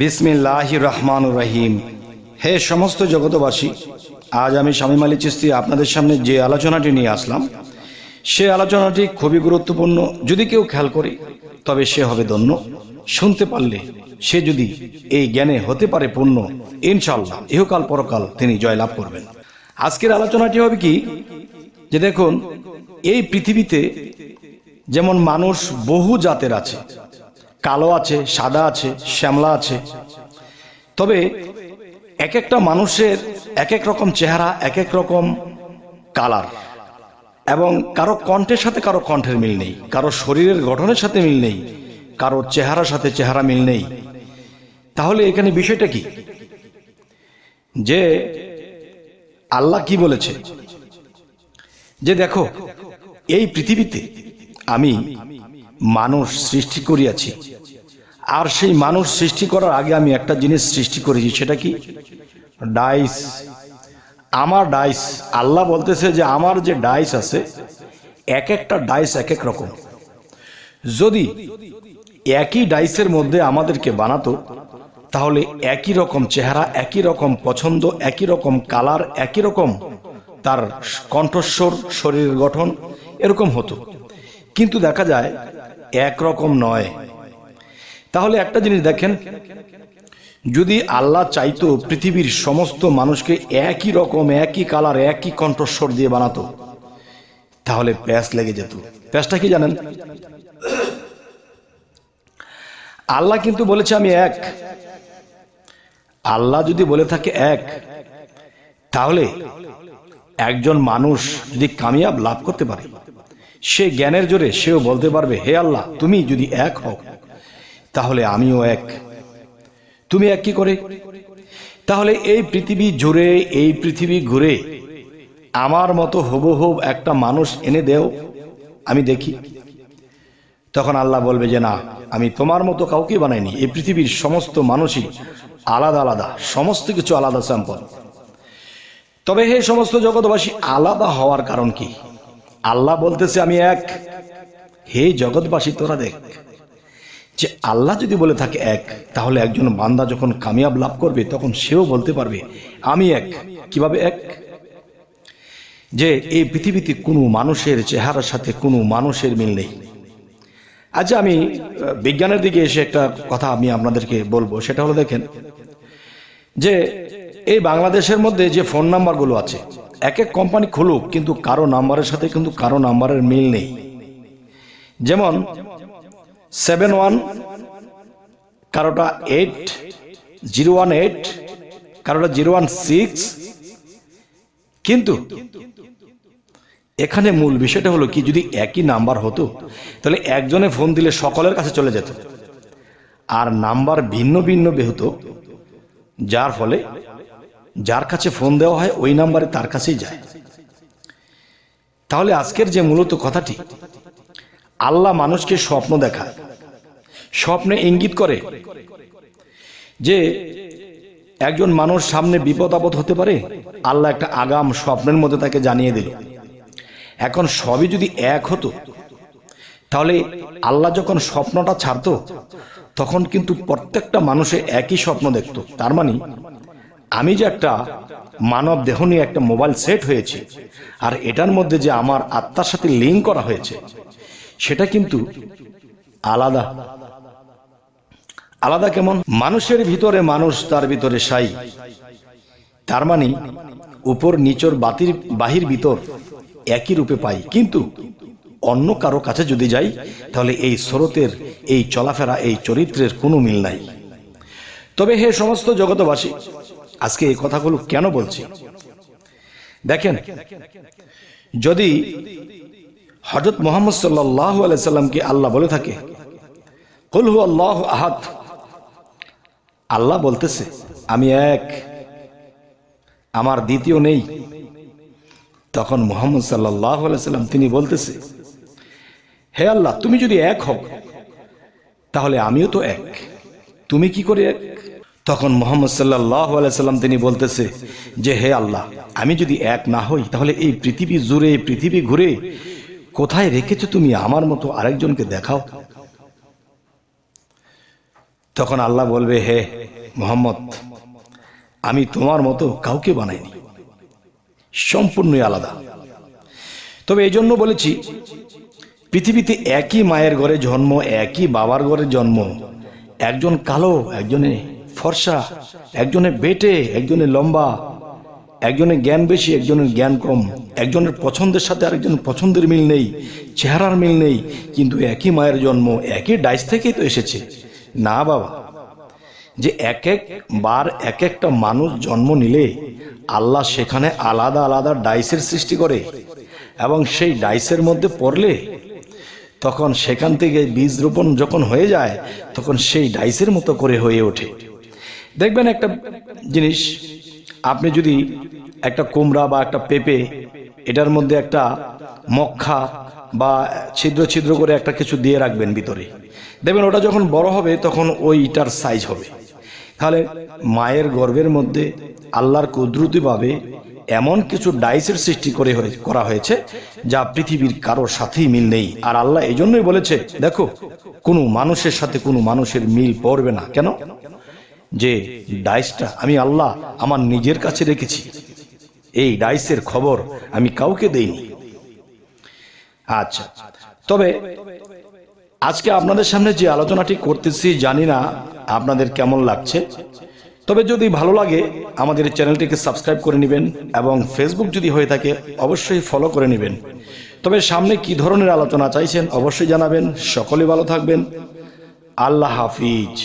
বিসমিল্লাহির রহমানির রহিম। হে সমস্ত জগতবাসী, আজ আমি শামীম আলী চিশতি আপনাদের সামনে যে আলোচনাটি নিয়ে আসলাম, সে আলোচনাটি খুবই গুরুত্বপূর্ণ। যদি কেউ খেয়াল করে তবে সে হবে ধন্য। শুনতে পারলে সে যদি এই জ্ঞানে হতে পারে পূর্ণ, ইনশাআল্লাহ ইহকাল পরকাল তিনি জয়লাভ করবেন। আজকের আলোচনাটি হবে কি, যে দেখুন, এই পৃথিবীতে যেমন মানুষ বহু জাতের আছে, কালো আছে, সাদা আছে, শ্যামলা আছে। তবে এক একটা মানুষের এক এক রকম চেহারা, এক এক রকম কালার, এবং কারো কণ্ঠের সাথে কারো কণ্ঠের মিল নেই, কারো শরীরের গঠনের সাথে মিল নেই, কারো চেহারার সাথে চেহারা মিল নেই। তাহলে এখানে বিষয়টা কি, যে আল্লাহ কি বলেছে, যে দেখো এই পৃথিবীতে আমি মানুষ সৃষ্টি করিয়াছি, আর সেই মানুষ সৃষ্টি করার আগে আমি একটা জিনিস সৃষ্টি করেছি। সেটা কি? ডাইস। আমার ডাইস, আল্লাহ বলতেছে যে আমার যে ডাইস আছে, এক একটা ডাইস এক এক রকম। যদি একই ডাইসের মধ্যে আমাদেরকে বানাতো, তাহলে একই রকম চেহারা, একই রকম পছন্দ, একই রকম কালার, একই রকম তার কণ্ঠস্বর, শরীরের গঠন এরকম হতো। কিন্তু দেখা যায় একরকম নয়। তাহলে একটা জিনিস দেখেন, যদি আল্লাহ চাইতো পৃথিবীর সমস্ত মানুষকে একই রকম, একই কালার, একই কণ্ঠস্বর দিয়ে বানাতো, তাহলে প্যাঁচ লেগে যেত। প্যাঁচটা কি জানেন? আল্লাহ কিন্তু বলেছে আমি এক। আল্লাহ যদি বলে থাকে এক, তাহলে একজন মানুষ যদি কামিয়াব লাভ করতে পারে, সে জ্ঞানের জোরে সেও বলতে পারবে, হে আল্লাহ, তুমি যদি এক হও তাহলে আমিও এক। তুমি এক কি করে? তাহলে এই পৃথিবী জুড়ে, এই পৃথিবী ঘুরে আমার মতো হুবহু একটা মানুষ এনে দেও, আমি দেখি। তখন আল্লাহ বলবে যে না, আমি তোমার মতো কাউকে বানাইনি। এই পৃথিবীর সমস্ত মানুষই আলাদা আলাদা, সমস্ত কিছু আলাদা স্যাম্পল। তবে হে সমস্ত জগৎবাসী, আলাদা হওয়ার কারণ কি? আল্লাহ বলতেছে আমি এক। হে জগৎবাসী, তোরা দেখ, যে আল্লাহ যদি বলে থাকে এক, তাহলে একজন বান্দা যখন কামিয়াব লাভ করবে, তখন সেও বলতে পারবে আমি এক। কিভাবে এক? যে এই পৃথিবীতে কোনো মানুষের চেহারার সাথে কোনো মানুষের মিল নেই। আচ্ছা, আমি বিজ্ঞানের দিকে এসে একটা কথা আমি আপনাদেরকে বলবো। সেটা হলো, দেখেন যে এই বাংলাদেশের মধ্যে যে ফোন নাম্বারগুলো আছে, এক এক কোম্পানি খুলুক, কিন্তু কারো নাম্বারের সাথে কিন্তু কারো নাম্বারের মিল নেই। যেমন 71, কারোটা 8018, কারোটা 016। কিন্তু এখানে মূল বিষয়টা হলো কি, যদি একই নাম্বার হতো তাহলে একজনে ফোন দিলে সকলের কাছে চলে যেত, আর নাম্বার ভিন্ন ভিন্ন হতো, যার ফলে যার কাছে ফোন দেওয়া হয় ওই নাম্বারে তার কাছেই যায়। তাহলে আজকের যে মূলত কথাটি, আল্লাহ মানুষকে স্বপ্ন দেখায়, স্বপ্নে ইঙ্গিত করে যে একজন মানুষ সামনে বিপদ আপদ হতে পারে। আল্লাহ একটা আগাম স্বপ্নের মধ্যে তাকে জানিয়ে দিল। এখন সবই যদি এক হতো, তাহলে আল্লাহ যখন স্বপ্নটা ছাড়তো, তখন কিন্তু প্রত্যেকটা মানুষে একই স্বপ্ন দেখতো। তার মানে আমি যে একটা মানব দেহ নিয়ে একটা মোবাইল সেট হয়েছে, আর এটার মধ্যে যে আমার আত্মার সাথে লিঙ্ক করা হয়েছে, সেটা কিন্তু আলাদা। আলাদা কেমন? মানুষের ভিতরে মানুষ, তার ভিতরে সাই। তার মানে উপর নিচর বাহির ভিতর একই রূপে পাই। কিন্তু অন্য কারো কাছে যদি যাই, তাহলে এই স্রোতের, এই চলাফেরা, এই চরিত্রের কোনো মিল নাই। তবে হে সমস্ত জগতবাসী, আজকে এই কথাগুলো কেন বলছি? দেখেন, যদি হযরত মুহাম্মদ সাল্লাল্লাহু আলাইহি সাল্লামকে আল্লাহ বলে থাকে কুল হু আল্লাহু আহাদ, আল্লাহ বলতেছে আমি এক, আমার দ্বিতীয় নেই, তখন মুহাম্মদ সাল্লাল্লাহু আলাইহি সাল্লাম তিনি বলতেছে, হে আল্লাহ, তুমি যদি এক হও তাহলে আমিও তো এক, তুমি কি করে এক? তখন মুহাম্মদ সাল্লাল্লাহু আলাইহি সাল্লাম তিনি বলতেছে যে হে আল্লাহ, আমি যদি এক না হই, তাহলে এই পৃথিবী জুড়ে, পৃথিবী ঘুরে কোথায় রেখেছো তুমি আমার মতো আরেকজনকে দেখাও। তখন আল্লাহ বলবে, হে মোহাম্মদ, আমি তোমার মতো কাউকে বানাইনি, সম্পূর্ণই আলাদা। তবে এই জন্য বলেছি, পৃথিবীতে একই মায়ের ঘরে জন্ম, একই বাবার ঘরে জন্ম, একজন কালো, একজনে ফর্সা, একজনে বেটে, একজনে লম্বা, একজনের জ্ঞান বেশি, একজনের জ্ঞান কম, একজনের পছন্দের সাথে আরেকজনের পছন্দের মিল নেই, চেহারার মিল নেই, কিন্তু একই মায়ের জন্ম, একই ডাইস থেকেই তো এসেছে। না বাবা, যে এক একবার এক একটা মানুষ জন্ম নিলে আল্লাহ সেখানে আলাদা আলাদা ডাইসের সৃষ্টি করে, এবং সেই ডাইসের মধ্যে পড়লে তখন সেখান থেকে বীজ রোপণ যখন হয়ে যায়, তখন সেই ডাইসের মতো করে হয়ে ওঠে। দেখবেন একটা জিনিস, আপনি যদি একটা কুমড়া বা একটা পেঁপে, এটার মধ্যে একটা মক্খা বা ছিদ্র ছিদ্র করে একটা কিছু দিয়ে রাখবেন ভিতরে, দেখবেন ওটা যখন বড় হবে তখন ওইটার সাইজ হবে। তাহলে মায়ের গর্ভের মধ্যে আল্লাহর কুদরতিভাবে এমন কিছু ডাইসের সৃষ্টি করা হয়েছে যা পৃথিবীর কারোর সাথেই মিল নেই। আর আল্লাহ এই জন্যই বলেছে, দেখো, কোনো মানুষের সাথে কোনো মানুষের মিল পড়বে না। কেন? যে ডাইসটা আমি আল্লাহ আমার নিজের কাছে রেখেছি, এই ডাইসের খবর আমি কাউকে দেইনি। আচ্ছা, তবে আজকে আপনাদের সামনে যে আলোচনাটি করতেছি, জানি না আপনাদের কেমন লাগছে, তবে যদি ভালো লাগে আমাদের চ্যানেলটিকে সাবস্ক্রাইব করে নেবেন, এবং ফেসবুক যদি হয়ে থাকে অবশ্যই ফলো করে নেবেন। তবে সামনে কি ধরনের আলোচনা চাইছেন অবশ্যই জানাবেন। সকলে ভালো থাকবেন। আল্লাহ হাফিজ।